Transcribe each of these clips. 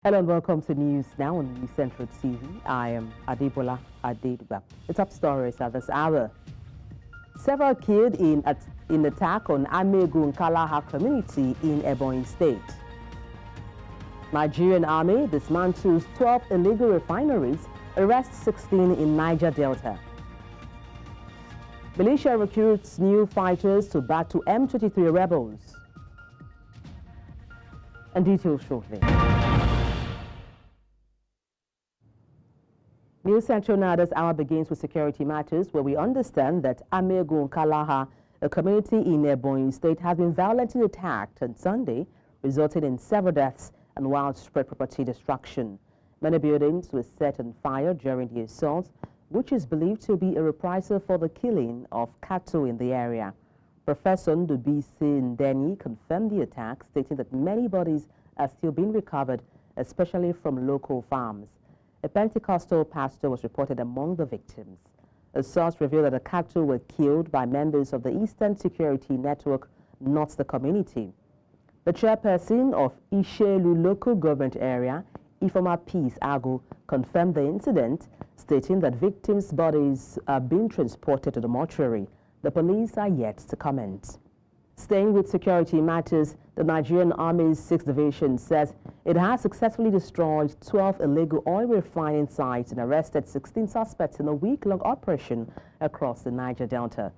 Hello and welcome to News Now on News Central TV. I am Adebola Adeduba. The top stories at this hour. Several killed in attack on Amegu Nkalaha community in Ebonyi State. Nigerian Army dismantles 12 illegal refineries, arrests 16 in Niger Delta. Militia recruits new fighters to battle M23 rebels. And details shortly. News Central now this hour begins with security matters, where we understand that Amegu Nkalaha, a community in Ebonyi State, has been violently attacked on Sunday, resulting in several deaths and widespread property destruction. Many buildings were set on fire during the assault, which is believed to be a reprisal for the killing of cattle in the area. Professor Ndubisi Ndeni confirmed the attack, stating that many bodies are still being recovered, especially from local farms. A Pentecostal pastor was reported among the victims. A source revealed that the cattle were killed by members of the Eastern Security Network, not the community. The chairperson of Ishelu local government area, Ifoma Peace Agu, confirmed the incident, stating that victims' bodies are being transported to the mortuary. The police are yet to comment. Staying with security matters, the Nigerian Army's 6th Division says it has successfully destroyed 12 illegal oil refining sites and arrested 16 suspects in a week-long operation across the Niger Delta.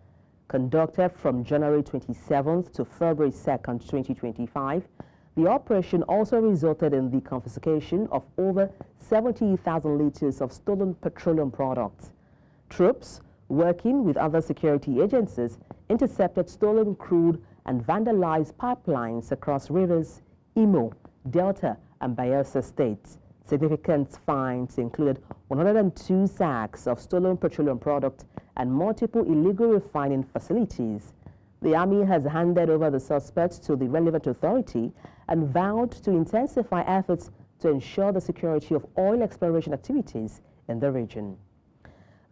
Conducted from January 27th to February 2nd, 2025, the operation also resulted in the confiscation of over 70,000 liters of stolen petroleum products. Troops, working with other security agencies, intercepted stolen crude and vandalized pipelines across rivers Imo, Delta, and Bayelsa States. Significant finds included 102 sacks of stolen petroleum product and multiple illegal refining facilities. The Army has handed over the suspects to the relevant authority and vowed to intensify efforts to ensure the security of oil exploration activities in the region.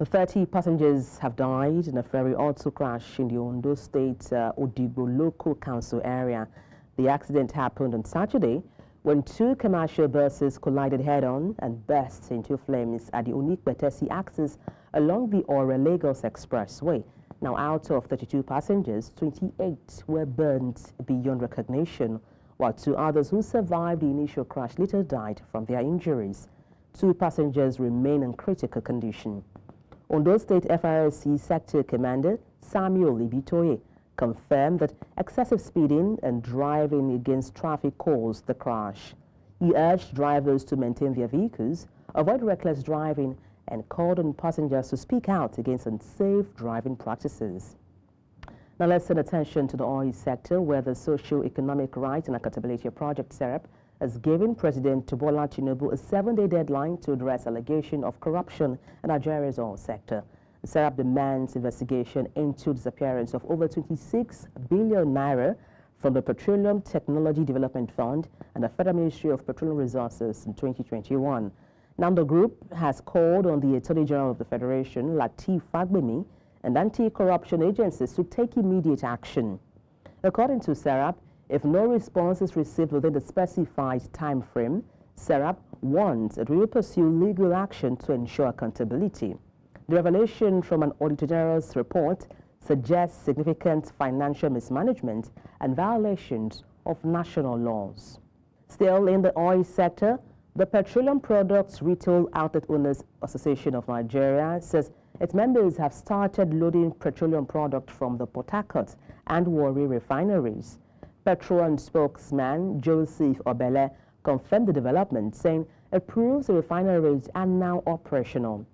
30 passengers have died in a ferry auto crash in the Ondo State Odigbo local council area. The accident happened on Saturday when two commercial buses collided head-on and burst into flames at the Onikbetesi axis along the Ore-Lagos Expressway. Now, out of 32 passengers, 28 were burnt beyond recognition, while two others who survived the initial crash later died from their injuries. 2 passengers remain in critical condition. Ondo State FRSC Sector Commander Samuel Ibitoye confirmed that excessive speeding and driving against traffic caused the crash. He urged drivers to maintain their vehicles, avoid reckless driving, and called on passengers to speak out against unsafe driving practices. Now let's turn attention to the oil sector, where the Socio-Economic Rights and Accountability Project, SERAP, has given President Bola Tinubu a 7-day deadline to address allegations of corruption in Nigeria's oil sector. The SERAP demands investigation into disappearance of over 26 billion naira from the Petroleum Technology Development Fund and the Federal Ministry of Petroleum Resources in 2021. Now the group has called on the Attorney General of the Federation, Lateef Fagbemi, and anti-corruption agencies to take immediate action. According to SERAP, if no response is received within the specified time frame, SERAP wants it will pursue legal action to ensure accountability. The revelation from an Auditor General's report suggests significant financial mismanagement and violations of national laws. Still in the oil sector, the Petroleum Products Retail Outlet Owners Association of Nigeria says its members have started loading petroleum product from the Port Harcourt and Warri refineries. Petron spokesman Joseph Obele confirmed the development, saying it proves the refineries are now operational.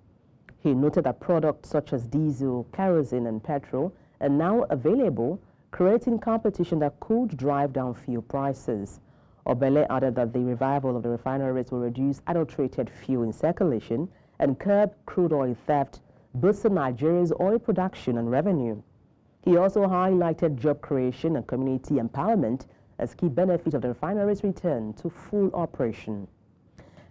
He noted that products such as diesel, kerosene, and petrol are now available, creating competition that could drive down fuel prices. Obele added that the revival of the refineries will reduce adulterated fuel in circulation and curb crude oil theft, boosting Nigeria's oil production and revenue. He also highlighted job creation and community empowerment as key benefits of the refinery's return to full operation.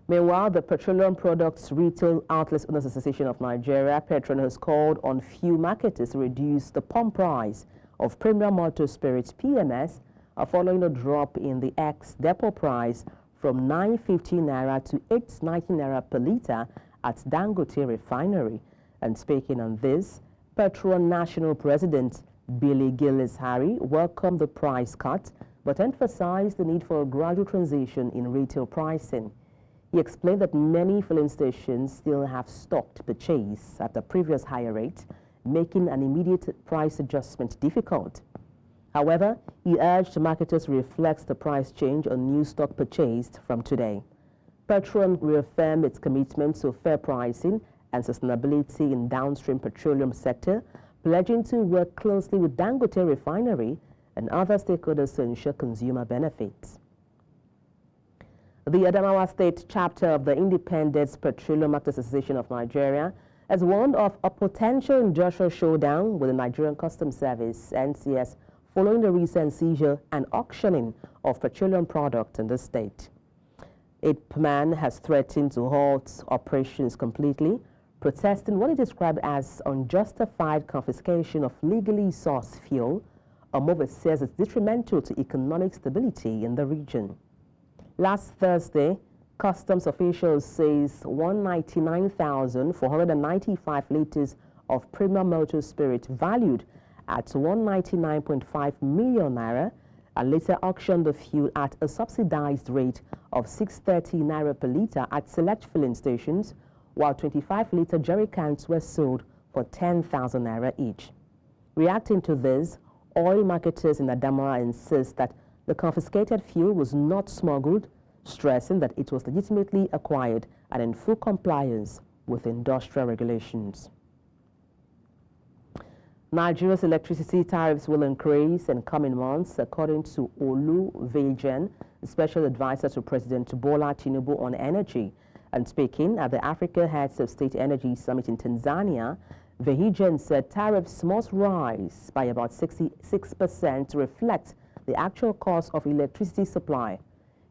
Meanwhile, the Petroleum Products Retail Outlets Owners Association of Nigeria, Petron, has called on fuel marketers to reduce the pump price of premium motor spirits PMS following a drop in the ex-depot price from 950 naira to 890 naira per litre at Dangote Refinery. And speaking on this, Petrol National President Billy Gillis-Harry welcomed the price cut, but emphasized the need for a gradual transition in retail pricing. He explained that many filling stations still have stock to purchase at the previous higher rate, making an immediate price adjustment difficult. However, he urged marketers to reflect the price change on new stock purchased from today. Petrol reaffirmed its commitment to fair pricing and sustainability in downstream petroleum sector, pledging to work closely with Dangote Refinery and other stakeholders to ensure consumer benefits. The Adamawa State chapter of the Independent Petroleum Marketers Association of Nigeria has warned of a potential industrial showdown with the Nigerian Customs Service, NCS, following the recent seizure and auctioning of petroleum products in the state. IPMAN has threatened to halt operations completely, protesting what it described as unjustified confiscation of legally sourced fuel, a move it says is detrimental to economic stability in the region. Last Thursday, customs officials says 199,495 litres of premium motor spirit valued at 199.5 million naira and later auctioned the fuel at a subsidized rate of 630 naira per litre at select filling stations, while 25-litre jerry cans were sold for 10,000 naira each. Reacting to this, oil marketers in Adamawa insist that the confiscated fuel was not smuggled, stressing that it was legitimately acquired and in full compliance with industrial regulations. Nigeria's electricity tariffs will increase in coming months, according to Olu Vejen, special advisor to President Bola Tinubu on energy. And speaking at the Africa Heads of State Energy Summit in Tanzania, Vejen said tariffs must rise by about 66% to reflect the actual cost of electricity supply.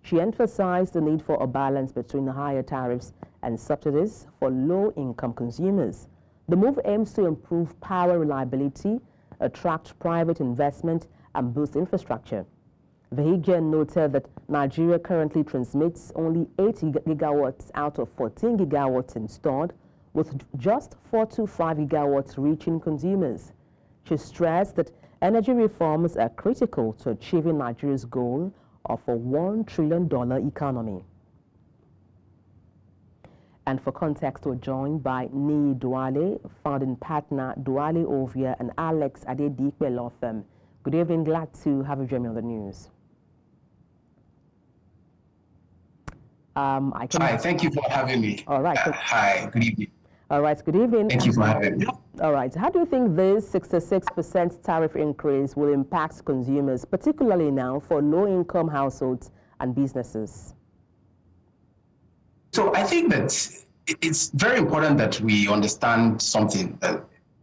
She emphasized the need for a balance between higher tariffs and subsidies for low-income consumers. The move aims to improve power reliability, attract private investment, and boost infrastructure. Vejen noted that Nigeria currently transmits only 8 gigawatts out of 14 gigawatts installed, with just 4 to 5 gigawatts reaching consumers. She stressed that energy reforms are critical to achieving Nigeria's goal of a $1 trillion economy. And for context, we're joined by Nii Duale, founding partner Duale Ovia, and Alex Adedikpe Law Firm. Good evening, glad to have you join me on the news. Hi, thank you for having me. All right. Hi, good evening. All right, good evening. Thank you for having me. All right, how do you think this 66% tariff increase will impact consumers, particularly now for low-income households and businesses? So I think that it's very important that we understand something,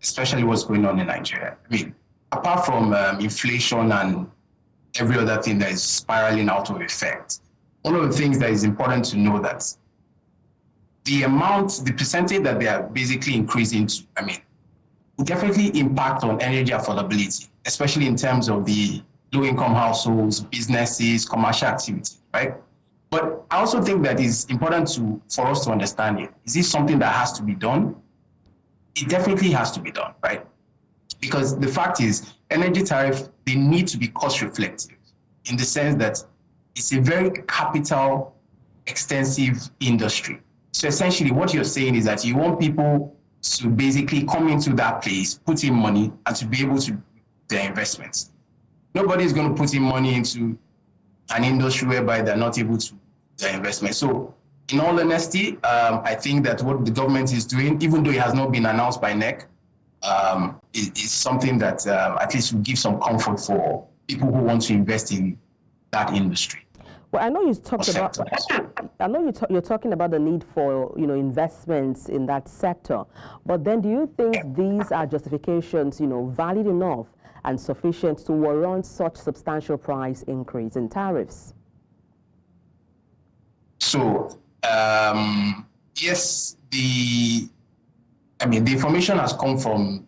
especially what's going on in Nigeria. I mean, apart from inflation and every other thing that is spiraling out of effect, one of the things that is important to know that the percentage that they are basically increasing to, I mean, will definitely impact on energy affordability, especially in terms of the low-income households, businesses, commercial activity, right? But I also think that it's important for us to understand it. Is this something that has to be done? It definitely has to be done, right? Because the fact is, energy tariff, they need to be cost reflective in the sense that it's a very capital extensive industry. So essentially what you're saying is that you want people to basically come into that place, put in money, and to be able to do their investments. Nobody's going to put in money into an industry whereby they're not able to do their investment. So in all honesty, I think that what the government is doing, even though it has not been announced by NEC, is something that at least will give some comfort for people who want to invest in that industry. Well, I know you talked about. I know you're talking about the need for investments in that sector, but then do you think these are justifications valid enough and sufficient to warrant such substantial price increase in tariffs? So yes, the information has come from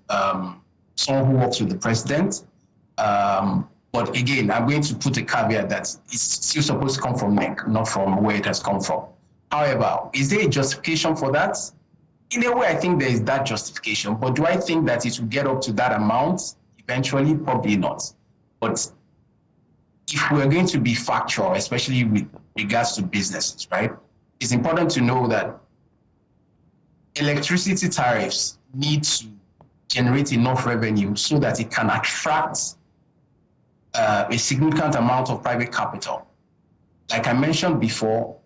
someone who works with the president. But again, I'm going to put a caveat that it's still supposed to come from NEC, not from where it has come from. However, is there a justification for that? In a way, I think there is that justification. But do I think that it will get up to that amount eventually? Probably not. But if we're going to be factual, especially with regards to businesses, right, it's important to know that electricity tariffs need to generate enough revenue so that it can attract a significant amount of private capital. Like I mentioned before,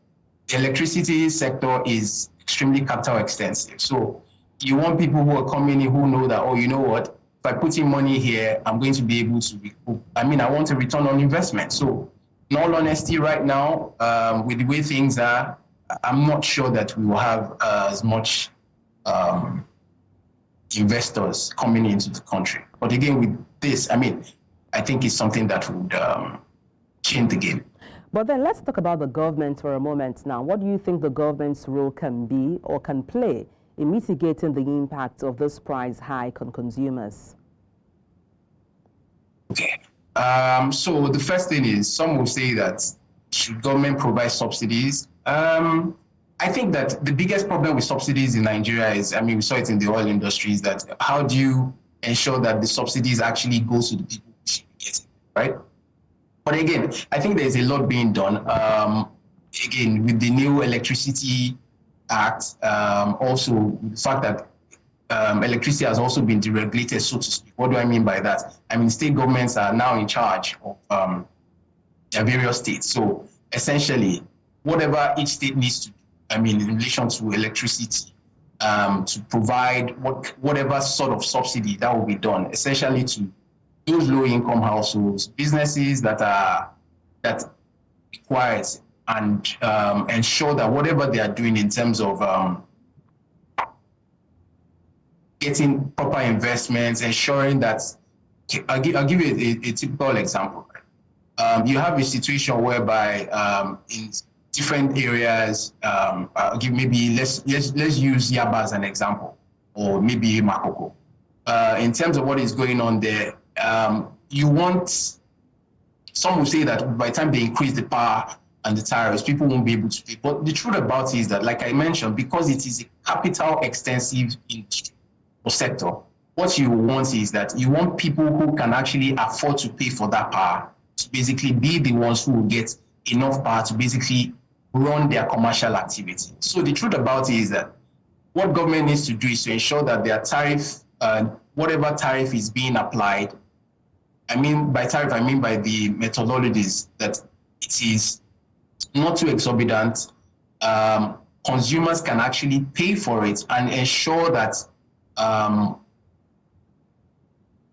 the electricity sector is extremely capital extensive. So you want people who are coming in who know that, oh, you know what, if I put in money here, I'm going to be able to recoup. I mean, I want a return on investment. So in all honesty, right now, with the way things are, I'm not sure that we will have as much investors coming into the country. But again, with this, I mean, I think it's something that would change the game. But then let's talk about the government for a moment now. What do you think the government's role can be or can play in mitigating the impact of this price hike on consumers? Okay. So the first thing is, some will say that should government provide subsidies? I think that the biggest problem with subsidies in Nigeria is, I mean, we saw it in the oil industry, is that how do you ensure that the subsidies actually go to the people who should be getting, right? But again, I think there's a lot being done. Again, with the new Electricity Act, also the fact that electricity has also been deregulated, so to speak. What do I mean by that? I mean, state governments are now in charge of their various states. So essentially, whatever each state needs to do, I mean, in relation to electricity, to provide whatever sort of subsidy that will be done, essentially to those low-income households, businesses that require it, and ensure that whatever they are doing in terms of getting proper investments, ensuring that, I'll give you a typical example. You have a situation whereby in different areas, I'll give maybe let's use Yaba as an example, or maybe Makoko. In terms of what is going on there, some will say that by the time they increase the power and the tariffs, people won't be able to pay. But the truth about it is that, like I mentioned, because it is a capital extensive industry or sector, what you want is that you want people who can actually afford to pay for that power to basically be the ones who will get enough power to basically run their commercial activity. So the truth about it is that what government needs to do is to ensure that their tariff, whatever tariff is being applied, I mean by tariff, I mean by the methodologies, that it is not too exorbitant. Consumers can actually pay for it and ensure that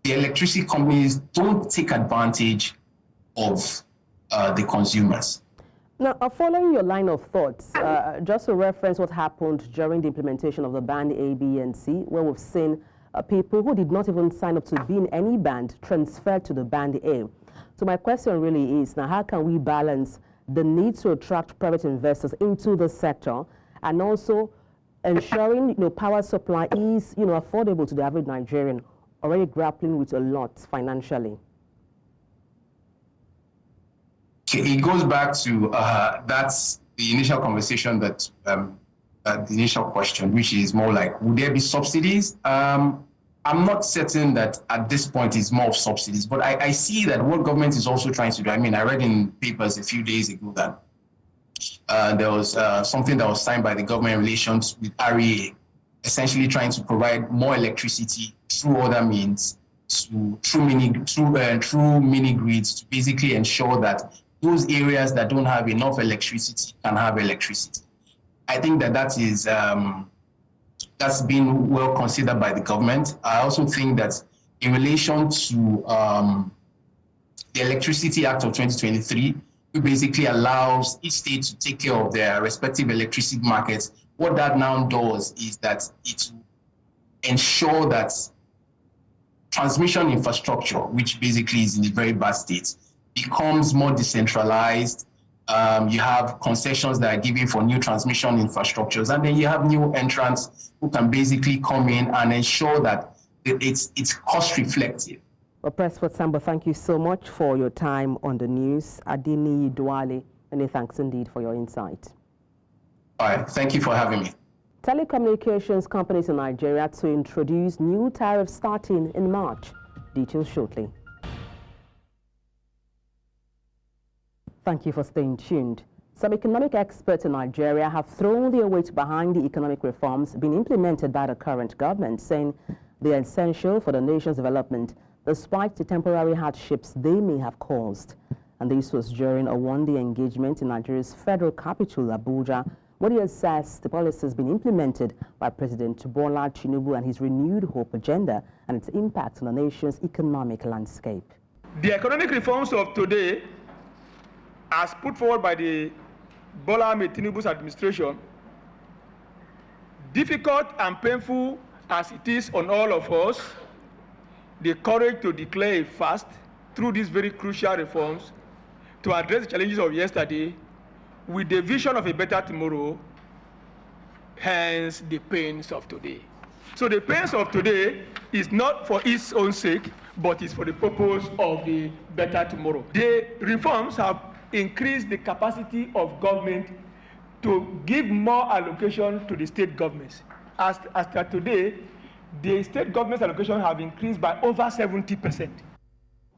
the electricity companies don't take advantage of the consumers. Now, following your line of thoughts, just to reference what happened during the implementation of the band A, B, and C, where we've seen people who did not even sign up to be in any band transferred to the band A. So my question really is, now how can we balance the need to attract private investors into the sector and also ensuring power supply is affordable to the average Nigerian already grappling with a lot financially? It goes back to that's the initial conversation, that the initial question, which is more like, would there be subsidies? I'm not certain that at this point it's more of subsidies, but I see that what government is also trying to do. I mean, I read in papers a few days ago that there was something that was signed by the government in relations with REA, essentially trying to provide more electricity through other means, through mini grids, to basically ensure that those areas that don't have enough electricity can have electricity. I think that is that's been well considered by the government. I also think that in relation to the Electricity Act of 2023, which basically allows each state to take care of their respective electricity markets, what that now does is that it will ensure that transmission infrastructure, which basically is in a very bad state, becomes more decentralized. You have concessions that are given for new transmission infrastructures, and then you have new entrants who can basically come in and ensure that it's cost reflective. Well, Presford Sambo, thank you so much for your time on the news. Adini Duale, many thanks indeed for your insight. All right, thank you for having me. Telecommunications companies in Nigeria to introduce new tariffs starting in March. Details shortly. Thank you for staying tuned. Some economic experts in Nigeria have thrown their weight behind the economic reforms being implemented by the current government, saying they are essential for the nation's development, despite the temporary hardships they may have caused. And this was during a one-day engagement in Nigeria's federal capital, Abuja, where he assessed the policies being implemented by President Bola Tinubu and his renewed hope agenda and its impact on the nation's economic landscape. The economic reforms of today, as put forward by the Bola Tinubu's administration, difficult and painful as it is on all of us, the courage to declare a fast through these very crucial reforms to address the challenges of yesterday with the vision of a better tomorrow, hence the pains of today. So the pains of today is not for its own sake, but is for the purpose of the better tomorrow. The reforms have increased the capacity of government to give more allocation to the state governments. As of today, the state government's allocation have increased by over 70%.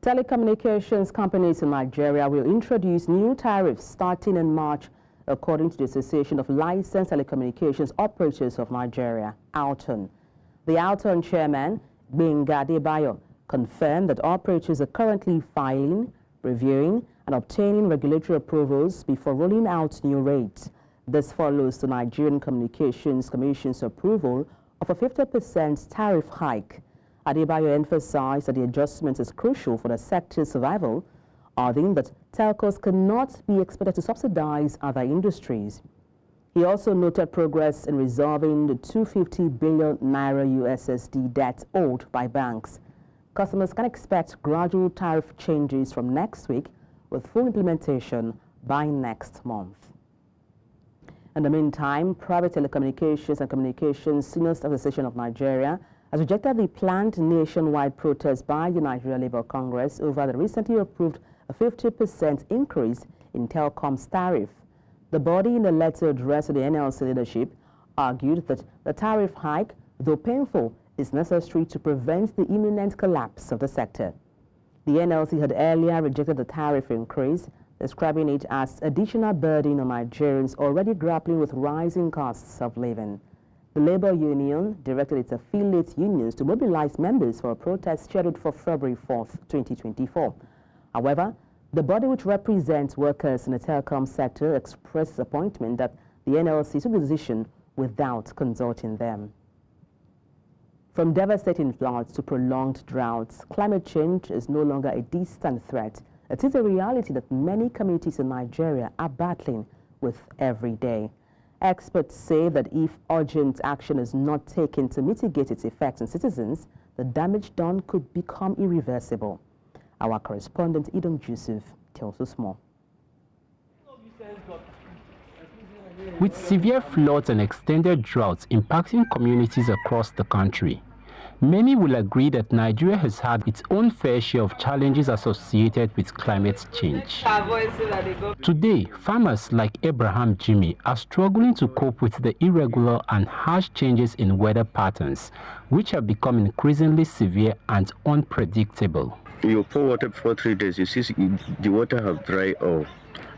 Telecommunications companies in Nigeria will introduce new tariffs starting in March, according to the Association of Licensed Telecommunications Operators of Nigeria, ALTON. The ALTON chairman, Gbenga Adebayo, confirmed that operators are currently filing, reviewing, and obtaining regulatory approvals before rolling out new rates. This follows the Nigerian Communications Commission's approval of a 50% tariff hike. Adebayo emphasized that the adjustment is crucial for the sector's survival, adding that telcos cannot be expected to subsidize other industries. He also noted progress in resolving the 250 billion naira USSD debt owed by banks. Customers can expect gradual tariff changes from next week, with full implementation by next month. In the meantime, Private Telecommunications and Communications Senior Staff Association of Nigeria has rejected the planned nationwide protest by the Nigeria Labour Congress over the recently approved a 50% increase in telecom's tariff. The body, in a letter addressed to the NLC leadership, argued that the tariff hike, though painful, is necessary to prevent the imminent collapse of the sector. The NLC had earlier rejected the tariff increase, describing it as additional burden on Nigerians already grappling with rising costs of living. The Labour Union directed its affiliate unions to mobilize members for a protest scheduled for February 4th, 2024. However, the body, which represents workers in the telecom sector, expressed disappointment that the NLC took the decision without consulting them. From devastating floods to prolonged droughts, climate change is no longer a distant threat. It is a reality that many communities in Nigeria are battling with every day. Experts say that if urgent action is not taken to mitigate its effects on citizens, the damage done could become irreversible. Our correspondent, Idong Yusuf, tells us more. With severe floods and extended droughts impacting communities across the country, many will agree that Nigeria has had its own fair share of challenges associated with climate change. Today, farmers like Abraham Jimmy are struggling to cope with the irregular and harsh changes in weather patterns, which have become increasingly severe and unpredictable. You pour water for 3 days, you see the water have dried off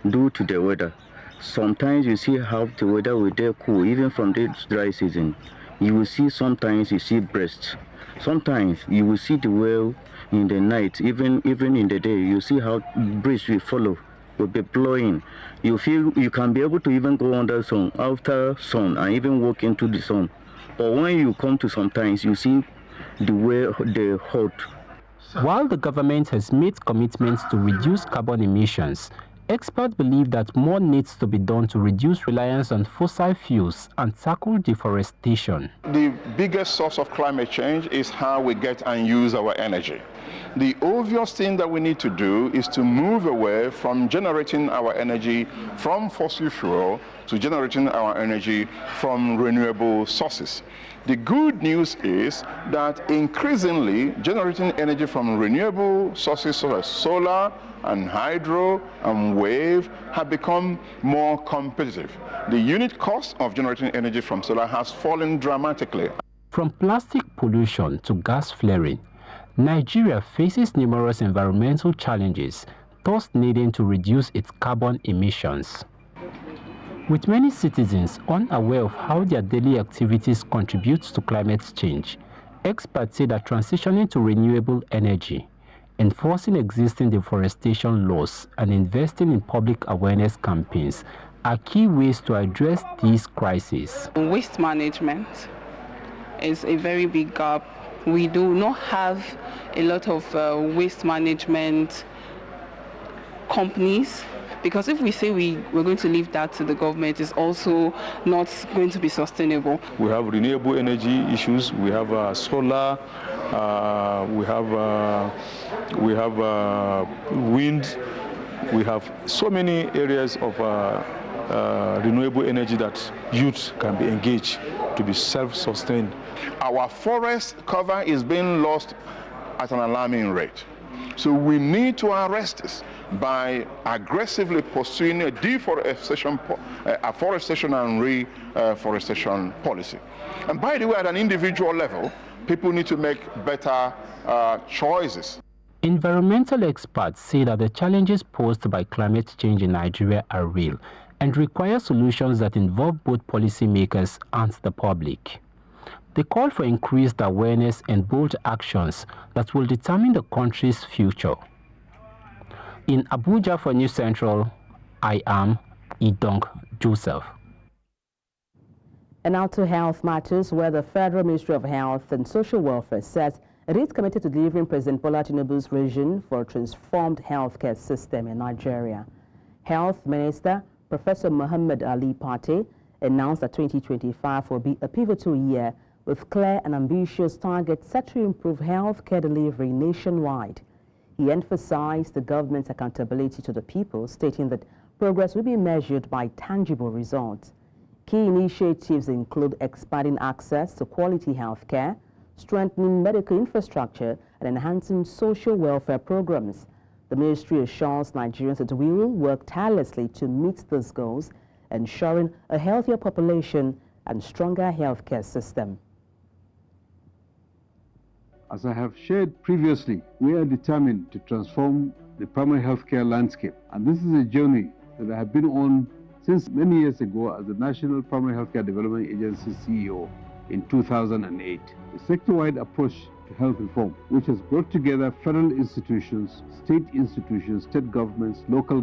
due to the weather. Sometimes you see how the weather will be cool, even from the dry season. You will see sometimes you see breasts. Sometimes you will see the well in the night, even in the day. You see how breeze will follow, will be blowing. You feel you can be able to even go under sun, after sun, and even walk into the sun. But when you come to sometimes, you see the way the hot. While the government has made commitments to reduce carbon emissions, experts believe that more needs to be done to reduce reliance on fossil fuels and tackle deforestation. The biggest source of climate change is how we get and use our energy. The obvious thing that we need to do is to move away from generating our energy from fossil fuel to generating our energy from renewable sources. The good news is that increasingly generating energy from renewable sources such as solar and hydro and wave have become more competitive. The unit cost of generating energy from solar has fallen dramatically. From plastic pollution to gas flaring, Nigeria faces numerous environmental challenges, thus needing to reduce its carbon emissions. With many citizens unaware of how their daily activities contribute to climate change, experts say that transitioning to renewable energy, enforcing existing deforestation laws, and investing in public awareness campaigns are key ways to address these crises. Waste management is a very big gap. We do not have a lot of waste management companies, because if we say we're going to leave that to the government, it's also not going to be sustainable. We have renewable energy issues, we have solar, we have wind, we have so many areas of renewable energy that youth can be engaged to be self-sustained. Our forest cover is being lost at an alarming rate. So we need to arrest this by aggressively pursuing a deforestation, afforestation and reforestation policy. And by the way, at an individual level, people need to make better choices. Environmental experts say that the challenges posed by climate change in Nigeria are real and require solutions that involve both policymakers and the public. They call for increased awareness and bold actions that will determine the country's future. In Abuja for News Central, I am Idong Joseph. And now to health matters, where the Federal Ministry of Health and Social Welfare says it is committed to delivering President Bola Tinubu's vision for a transformed healthcare system in Nigeria. Health Minister Professor Muhammad Ali Pate announced that 2025 will be a pivotal year with clear and ambitious targets set to improve healthcare delivery nationwide. He emphasized the government's accountability to the people, stating that progress will be measured by tangible results. Key initiatives include expanding access to quality healthcare, strengthening medical infrastructure, and enhancing social welfare programs. The ministry assures Nigerians that we will work tirelessly to meet these goals, ensuring a healthier population and stronger healthcare system. As I have shared previously, we are determined to transform the primary healthcare landscape. And this is a journey that I have been on since many years ago as the National Primary Healthcare Development Agency CEO in 2008. A sector-wide approach to health reform, which has brought together federal institutions, state governments, local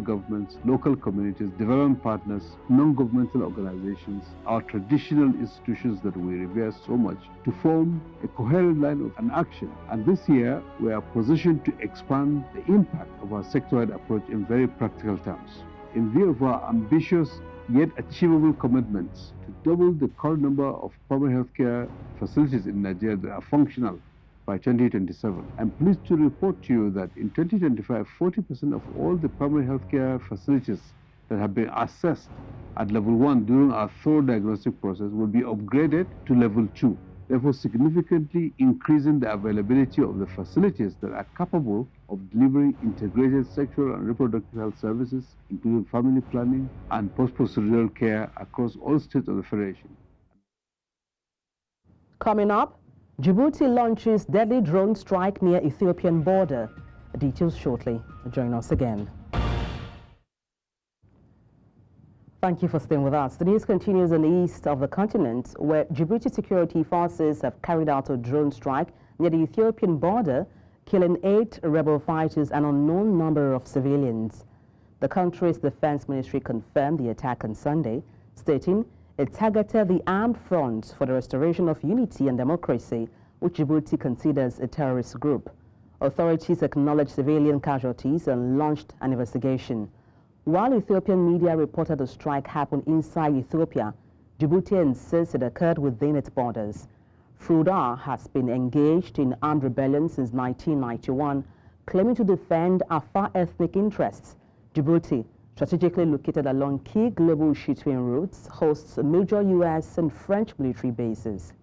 communities, development partners, non-governmental organizations, our traditional institutions that we revere so much, to form a coherent line of an action. And this year, we are positioned to expand the impact of our sector-wide approach in very practical terms. In view of our ambitious yet achievable commitments to double the current number of primary healthcare facilities in Nigeria that are functional by 2027. I'm pleased to report to you that in 2025, 40% of all the primary healthcare facilities that have been assessed at level 1 during our thorough diagnostic process will be upgraded to level 2, therefore significantly increasing the availability of the facilities that are capable of delivering integrated sexual and reproductive health services, including family planning and post-procedural care across all states of the Federation. Coming up, Djibouti launches deadly drone strike near Ethiopian border. Details shortly. Join us again. Thank you for staying with us. The news continues in the east of the continent, where Djibouti security forces have carried out a drone strike near the Ethiopian border, killing 8 rebel fighters and an unknown number of civilians. The country's defense ministry confirmed the attack on Sunday, stating it targeted the armed front for the restoration of unity and democracy, which Djibouti considers a terrorist group. Authorities acknowledged civilian casualties and launched an investigation. While Ethiopian media reported the strike happened inside Ethiopia, Djibouti insists it occurred within its borders. Fruda has been engaged in armed rebellion since 1991, claiming to defend Afar ethnic interests. Djibouti strategically located along key global shipping routes, hosts major U.S. and French military bases.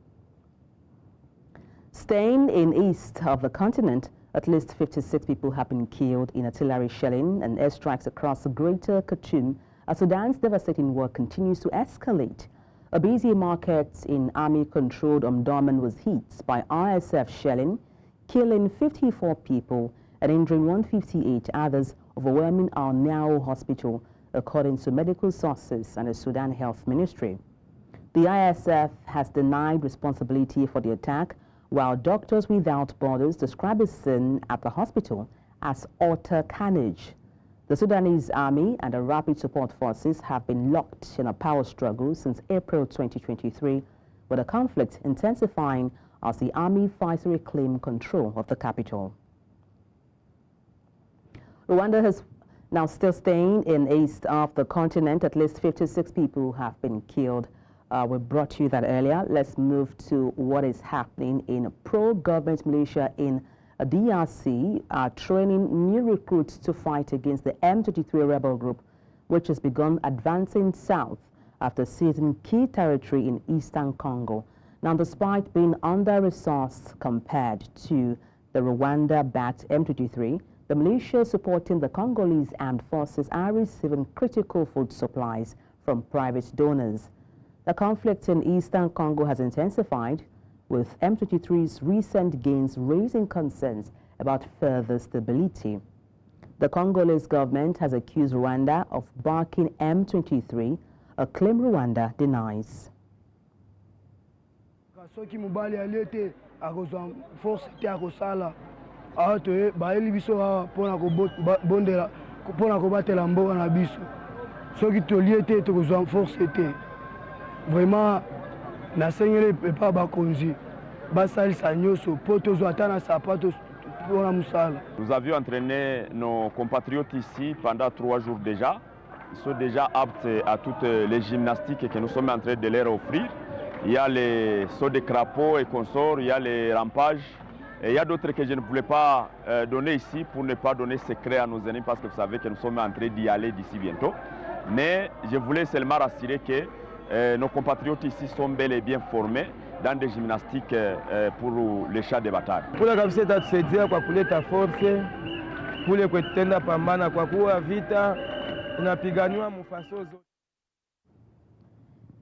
Staying in east of the continent, at least 56 people have been killed in artillery shelling and airstrikes across the greater Khartoum as Sudan's devastating war continues to escalate. A busy market in army-controlled Omdurman was hit by RSF shelling, killing 54 people and injuring 158 others, overwhelming Al Nao Hospital, according to medical sources and the Sudan Health Ministry. The ISF has denied responsibility for the attack, while Doctors Without Borders describe the scene at the hospital as utter carnage. The Sudanese Army and the Rapid Support Forces have been locked in a power struggle since April 2023, with the conflict intensifying as the army fights to reclaim control of the capital. Rwanda has now still staying in east of the continent. At least 56 people have been killed. We brought you that earlier. Let's move to what is happening in pro-government militia in DRC, training new recruits to fight against the M23 rebel group, which has begun advancing south after seizing key territory in eastern Congo. Now, despite being under-resourced compared to the Rwanda-backed M23, the militia supporting the Congolese armed forces are receiving critical food supplies from private donors. The conflict in eastern Congo has intensified, with M23's recent gains raising concerns about further stability. The Congolese government has accused Rwanda of backing M23, a claim Rwanda denies. Vraiment, na sengere pepa bakonzi basalisa nyoso poto zoatana sapato pona musala. Nous avions entraîné nos compatriotes ici pendant 3 jours déjà. Ils sont déjà aptes à toutes les gymnastiques que nous sommes en train de leur offrir. Il y a les sauts de crapaud et consorts, il y a les rampages. Et il y a d'autres que je ne voulais pas donner ici pour ne pas donner secret à nos ennemis parce que vous savez que nous sommes en train d'y aller d'ici bientôt. Mais je voulais seulement rassurer que nos compatriotes ici sont bel et bien formés dans des gymnastiques pour les chats de bataille. Pour la capacité tusaidia kwa kuleta force, kule kwetenda pambana kwa kuwa vita inapiganiwa mufaso zote.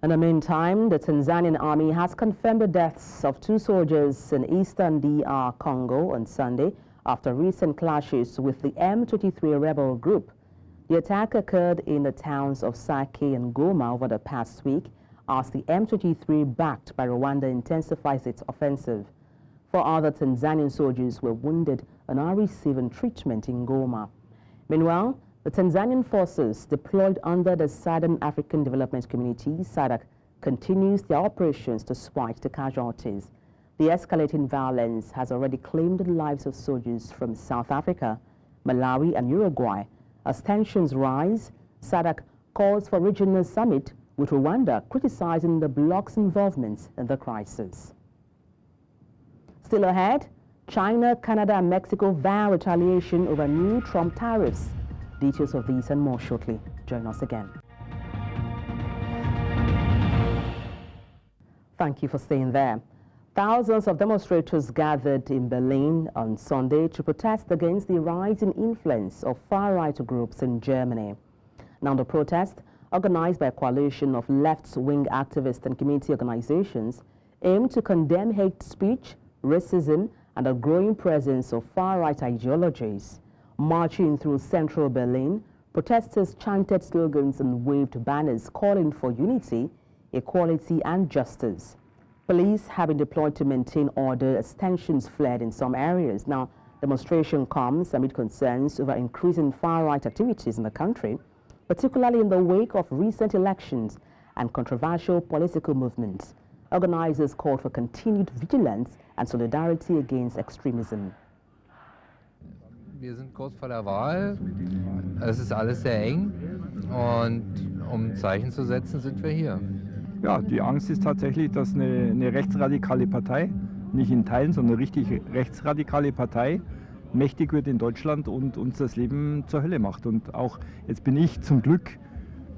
In the meantime, the Tanzanian Army has confirmed the deaths of 2 soldiers in eastern DR Congo on Sunday after recent clashes with the M23 rebel group. The attack occurred in the towns of Sake and Goma over the past week as the M23 backed by Rwanda intensifies its offensive. 4 other Tanzanian soldiers were wounded and are receiving treatment in Goma. Meanwhile, the Tanzanian forces deployed under the Southern African Development Community, SADC, continues their operations to fight the casualties. The escalating violence has already claimed the lives of soldiers from South Africa, Malawi and Uruguay. As tensions rise, SADC calls for a regional summit, with Rwanda criticizing the bloc's involvement in the crisis. Still ahead, China, Canada and Mexico vow retaliation over new Trump tariffs. Details of these and more shortly. Join us again. Thank you for staying there. Thousands of demonstrators gathered in Berlin on Sunday to protest against the rising influence of far-right groups in Germany. Now, the protest, organized by a coalition of left-wing activists and community organizations, aimed to condemn hate speech, racism, and a growing presence of far-right ideologies. Marching through central Berlin, protesters chanted slogans and waved banners calling for unity, equality, and justice. Police have been deployed to maintain order as tensions flared in some areas. Now, demonstration comes amid concerns over increasing far-right activities in the country, particularly in the wake of recent elections and controversial political movements. Organizers called for continued vigilance and solidarity against extremism. Wir sind kurz vor der Wahl. Es ist alles sehr eng und um Zeichen zu setzen, sind wir hier. Ja, die Angst ist tatsächlich, dass eine rechtsradikale Partei, nicht in Teilen, sondern richtig rechtsradikale Partei, mächtig wird in Deutschland und uns das Leben zur Hölle macht. Und auch jetzt bin ich zum Glück,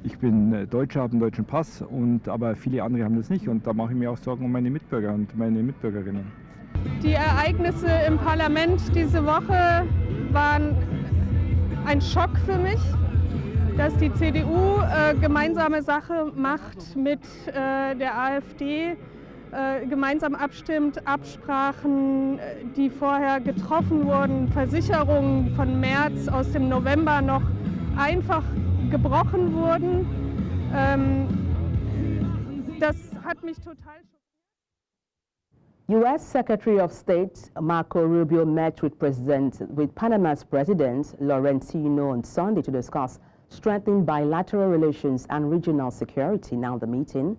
ich bin Deutscher, habe einen deutschen Pass, aber viele andere haben das nicht. Und da mache ich mir auch Sorgen um meine Mitbürger und meine Mitbürgerinnen. Die Ereignisse im Parlament diese Woche waren ein Schock für mich, dass die CDU gemeinsame Sache macht mit der AfD, gemeinsam abstimmt, Absprachen, die vorher getroffen wurden, Versicherungen von März aus dem November noch einfach gebrochen wurden. Das hat mich total schockiert. U.S. Secretary of State Marco Rubio met with Panama's President Laurentino on Sunday to discuss strengthening bilateral relations and regional security. Now the meeting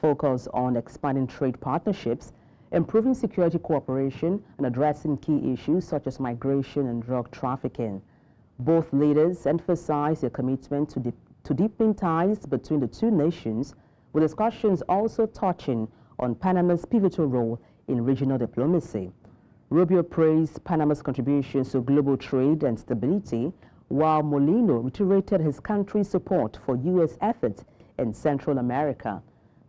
focused on expanding trade partnerships, improving security cooperation, and addressing key issues such as migration and drug trafficking. Both leaders emphasized their commitment to deepening ties between the two nations, with discussions also touching on Panama's pivotal role in regional diplomacy. Rubio praised Panama's contributions to global trade and stability, while Molino reiterated his country's support for U.S. efforts in Central America.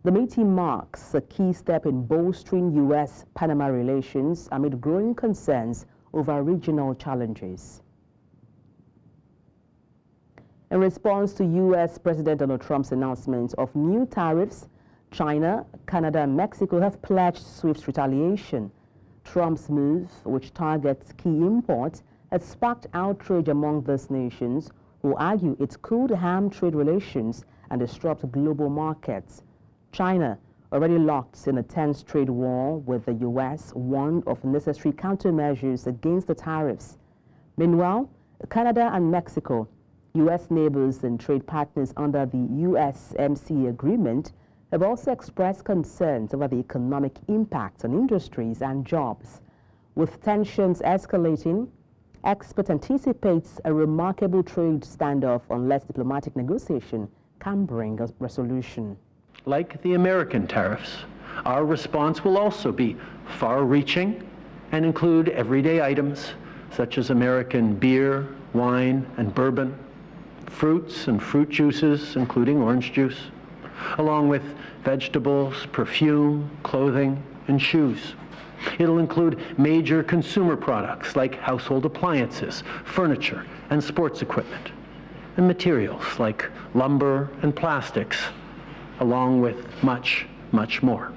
The meeting marks a key step in bolstering U.S.-Panama relations amid growing concerns over regional challenges. In response to U.S. President Donald Trump's announcement of new tariffs, China, Canada, and Mexico have pledged swift retaliation. Trump's move, which targets key imports, has sparked outrage among these nations, who argue it could harm trade relations and disrupt global markets. China, already locked in a tense trade war with the U.S., warned of necessary countermeasures against the tariffs. Meanwhile, Canada and Mexico, U.S. neighbors and trade partners under the USMCA agreement, have also expressed concerns over the economic impact on industries and jobs. With tensions escalating, expert anticipates a remarkable trade standoff unless diplomatic negotiation can bring a resolution. Like the American tariffs, our response will also be far-reaching and include everyday items such as American beer, wine, and bourbon, fruits and fruit juices, including orange juice, along with vegetables, perfume, clothing, and shoes. It'll include major consumer products like household appliances, furniture, and sports equipment, and materials like lumber and plastics, along with much, much more.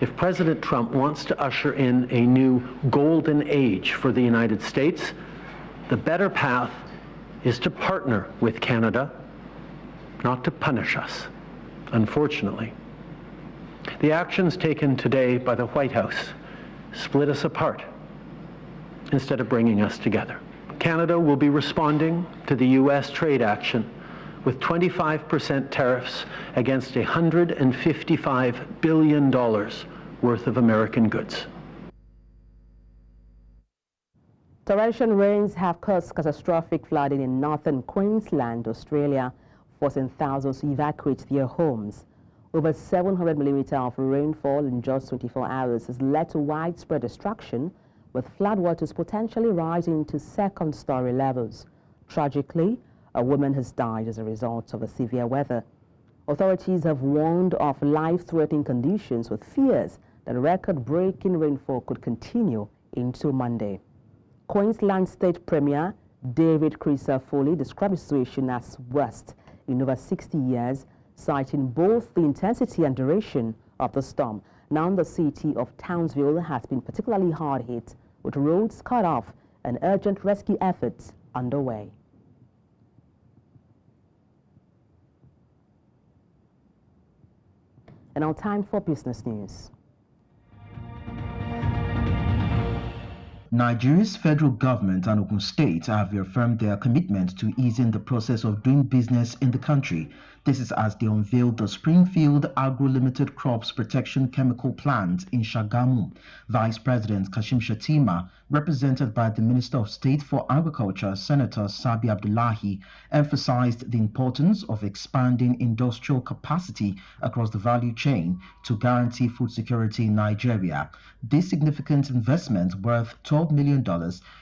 If President Trump wants to usher in a new golden age for the United States, the better path is to partner with Canada, not to punish us. Unfortunately, the actions taken today by the White House split us apart instead of bringing us together. Canada will be responding to the U.S. trade action with 25% tariffs against $155 billion worth of American goods. Torrential rains have caused catastrophic flooding in northern Queensland, Australia, forcing thousands to evacuate their homes. Over 700 millimeters of rainfall in just 24 hours has led to widespread destruction, with floodwaters potentially rising to second-story levels. Tragically, a woman has died as a result of the severe weather. Authorities have warned of life-threatening conditions, with fears that record-breaking rainfall could continue into Monday. Queensland State Premier David Crisafulli described the situation as worst in over 60 years, citing both the intensity and duration of the storm. Now the city of Townsville has been particularly hard hit, with roads cut off and urgent rescue efforts underway. And now time for business news. Nigeria's federal government and Ogun State have reaffirmed their commitment to easing the process of doing business in the country. This is as they unveiled the Springfield Agro Limited Crops Protection Chemical Plant in Shagamu. Vice President Kashim Shettima, represented by the Minister of State for Agriculture, Senator Sabi Abdullahi, emphasized the importance of expanding industrial capacity across the value chain to guarantee food security in Nigeria. This significant investment, worth $12 million,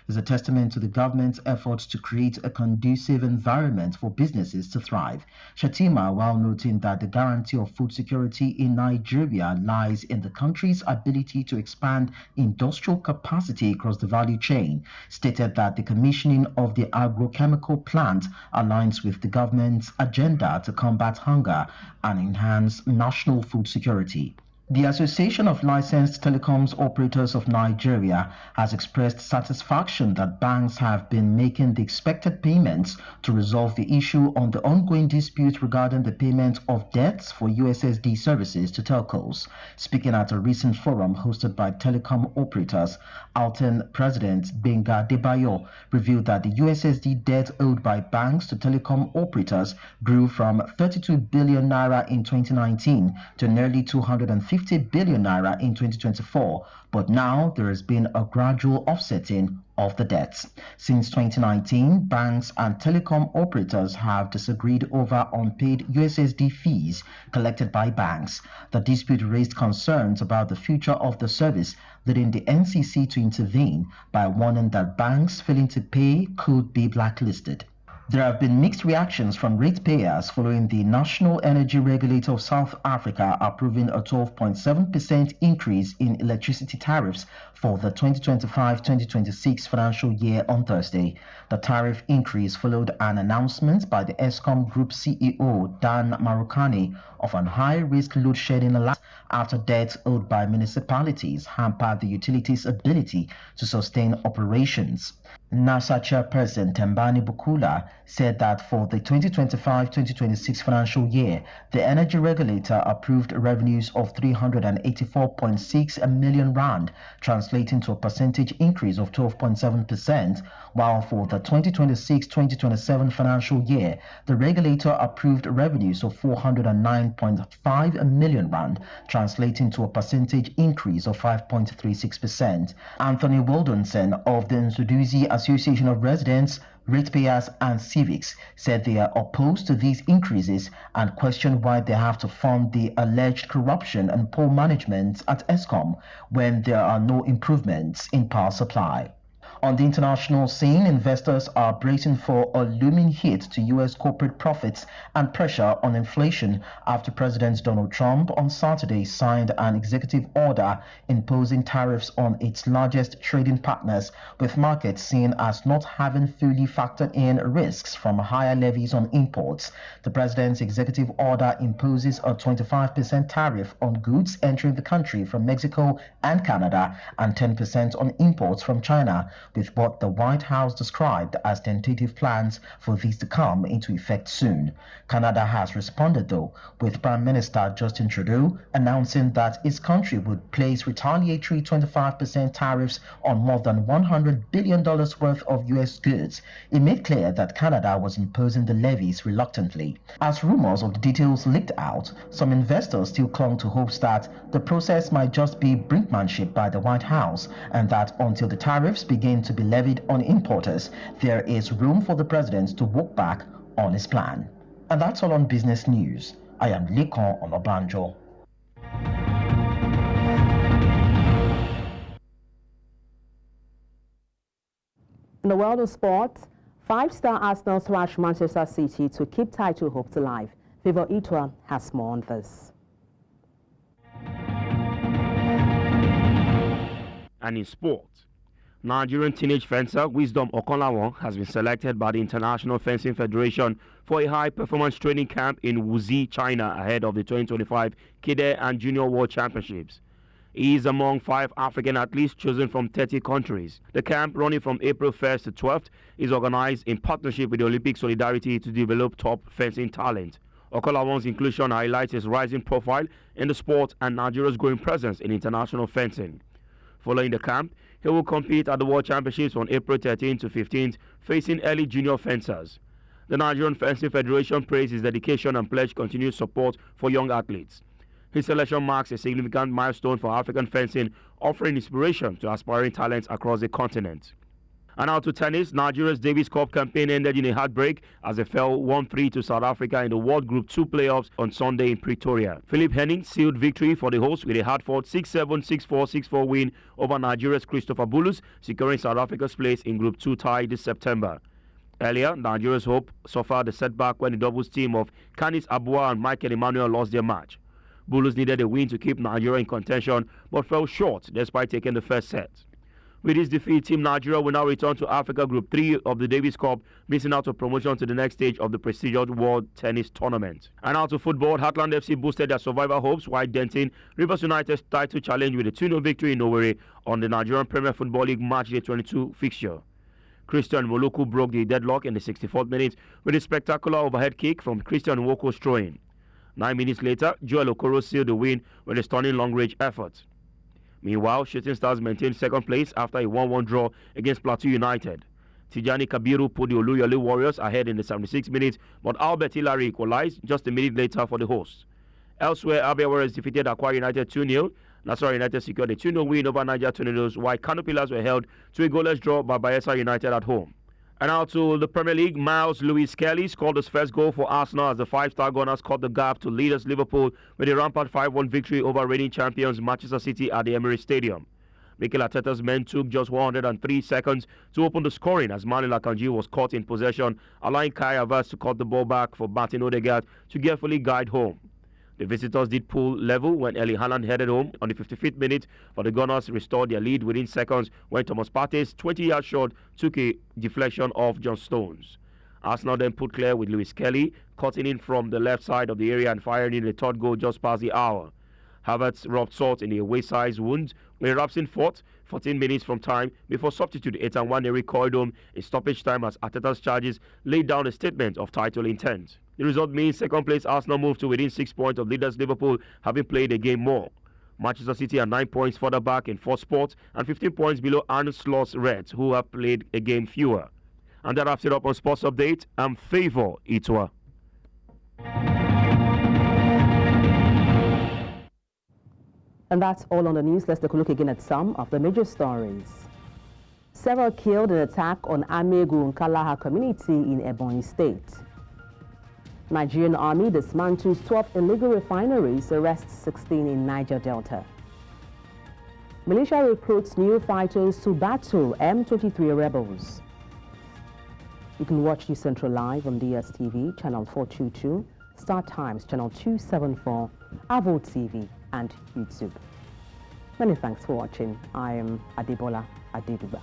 is a testament to the government's efforts to create a conducive environment for businesses to thrive. Shettima, while noting that the guarantee of food security in Nigeria lies in the country's ability to expand industrial capacity across the value chain, stated that the commissioning of the agrochemical plant aligns with the government's agenda to combat hunger and enhance national food security. The Association of Licensed Telecoms Operators of Nigeria has expressed satisfaction that banks have been making the expected payments to resolve the issue on the ongoing dispute regarding the payment of debts for USSD services to telcos. Speaking at a recent forum hosted by telecom operators, Alten President Benga Debayo revealed that the USSD debt owed by banks to telecom operators grew from 32 billion naira in 2019 to nearly 250 billion naira in 2024, but now there has been a gradual offsetting of the debts. Since 2019, banks and telecom operators have disagreed over unpaid USSD fees collected by banks. The dispute raised concerns about the future of the service, leading the NCC to intervene by warning that banks failing to pay could be blacklisted. There have been mixed reactions from ratepayers following the National Energy Regulator of South Africa approving a 12.7% increase in electricity tariffs for the 2025-2026 financial year on Thursday. The tariff increase followed an announcement by the Eskom Group CEO Dan Marukani of an high-risk load shedding alert after debts owed by municipalities hampered the utility's ability to sustain operations. NASA Chairperson Tembani Bukula said that for the 2025-2026 financial year, the energy regulator approved revenues of 384.6 million rand, translating to a percentage increase of 12.7%, while for the 2026-2027 financial year, the regulator approved revenues of 409.5 million rand, translating to a percentage increase of 5.36%. Anthony Wildenson of the Nsuduzi Association of Residents, Ratepayers and Civics said they are opposed to these increases and question why they have to fund the alleged corruption and poor management at Eskom when there are no improvements in power supply. On the international scene, investors are bracing for a looming hit to U.S. corporate profits and pressure on inflation after President Donald Trump on Saturday signed an executive order imposing tariffs on its largest trading partners, with markets seen as not having fully factored in risks from higher levies on imports. The president's executive order imposes a 25% tariff on goods entering the country from Mexico and Canada and 10% on imports from China, with what the White House described as tentative plans for these to come into effect soon. Canada has responded, though, with Prime Minister Justin Trudeau announcing that his country would place retaliatory 25% tariffs on more than $100 billion worth of U.S. goods. It made clear that Canada was imposing the levies reluctantly. As rumors of the details leaked out, some investors still clung to hopes that the process might just be brinkmanship by the White House, and that until the tariffs begin to be levied on importers, there is room for the president to walk back on his plan. And that's all on business news. I am Lekon Onobanjo. In the world of sports, five-star Arsenal thrashed Manchester City to keep title hopes alive. Favour Itwa has more on this. And in sport, Nigerian teenage fencer Wisdom Okonlawon has been selected by the International Fencing Federation for a high-performance training camp in Wuxi, China, ahead of the 2025 Kids and Junior World Championships. He is among 5 African athletes chosen from 30 countries. The camp, running from April 1st to 12th, is organized in partnership with the Olympic Solidarity to develop top fencing talent. Okonlawon's inclusion highlights his rising profile in the sport and Nigeria's growing presence in international fencing. Following the camp, he will compete at the World Championships on April 13th to 15th, facing early junior fencers. The Nigerian Fencing Federation praised his dedication and pledged continued support for young athletes. His selection marks a significant milestone for African fencing, offering inspiration to aspiring talents across the continent. And now to tennis. Nigeria's Davis Cup campaign ended in a heartbreak as they fell 1-3 to South Africa in the World Group 2 playoffs on Sunday in Pretoria. Philip Henning sealed victory for the hosts with a hard-fought 6-7, 6-4, 6-4 win over Nigeria's Christopher Bulus, securing South Africa's place in Group 2 tie this September. Earlier, Nigeria's hope suffered a setback when the doubles team of Canis Abua and Michael Emmanuel lost their match. Bulus needed a win to keep Nigeria in contention but fell short despite taking the first set. With this defeat, Team Nigeria will now return to Africa Group 3 of the Davis Cup, missing out on promotion to the next stage of the prestigious World Tennis Tournament. And now to football. Heartland FC boosted their survival hopes while denting Rivers United's title challenge with a 2-0 victory in Owerri on the Nigerian Premier Football League Match Day 22 fixture. Christian Moluku broke the deadlock in the 64th minute with a spectacular overhead kick from Christian Nwoko's throw-in. 9 minutes later, Joel Okoro sealed the win with a stunning long-range effort. Meanwhile, Shooting Stars maintained second place after a 1-1 draw against Plateau United. Tijani Kabiru put the Oluyole Warriors ahead in the 76th minute, but Albert Hilary equalized just a minute later for the hosts. Elsewhere, Abia Warriors defeated Akwa United 2-0. Nassau United secured a 2-0 win over Niger Tornadoes, while Kano Pillars were held to a goalless draw by Bayelsa United at home. And now to the Premier League. Miles Lewis Kelly scored his first goal for Arsenal as the five-star Gunners cut the gap to leaders Liverpool with a rampant 5-1 victory over reigning champions Manchester City at the Emirates Stadium. Mikel Arteta's men took just 103 seconds to open the scoring as Manuel Akanji was caught in possession, allowing Kai Havertz to cut the ball back for Martin Odegaard to carefully guide home. The visitors did pull level when Erling Haaland headed home on the 55th minute, but the Gunners restored their lead within seconds when Thomas Partey's 20-yard shot took a deflection off John Stones. Arsenal then put clear with Lewis Kelly cutting in from the left side of the area and firing in the third goal just past the hour. Havertz rubbed salt in a waist-sized wound when Rapsin fought 14 minutes from time before substitute Ethan Nwaneri coiled home in stoppage time as Arteta's charges laid down a statement of title intent. The result means second place Arsenal moved to within 6 points of leaders Liverpool, having played a game more. Manchester City are 9 points further back in fourth spot and 15 points below Arne Slot's Reds, who have played a game fewer. And that wraps it up on Sports Update. I'm Favour Itwa. And that's all on the news. Let's take a look again at some of the major stories. Several killed in attack on Amegu Nkalaha community in Ebonyi State. Nigerian Army dismantles 12 illegal refineries, arrests 16 in Niger Delta. Militia recruits new fighters to battle M23 rebels. You can watch News Central live on DSTV, channel 422, Star Times, channel 274, Avo TV, and YouTube. Many thanks for watching. I am Adebola Adeduba.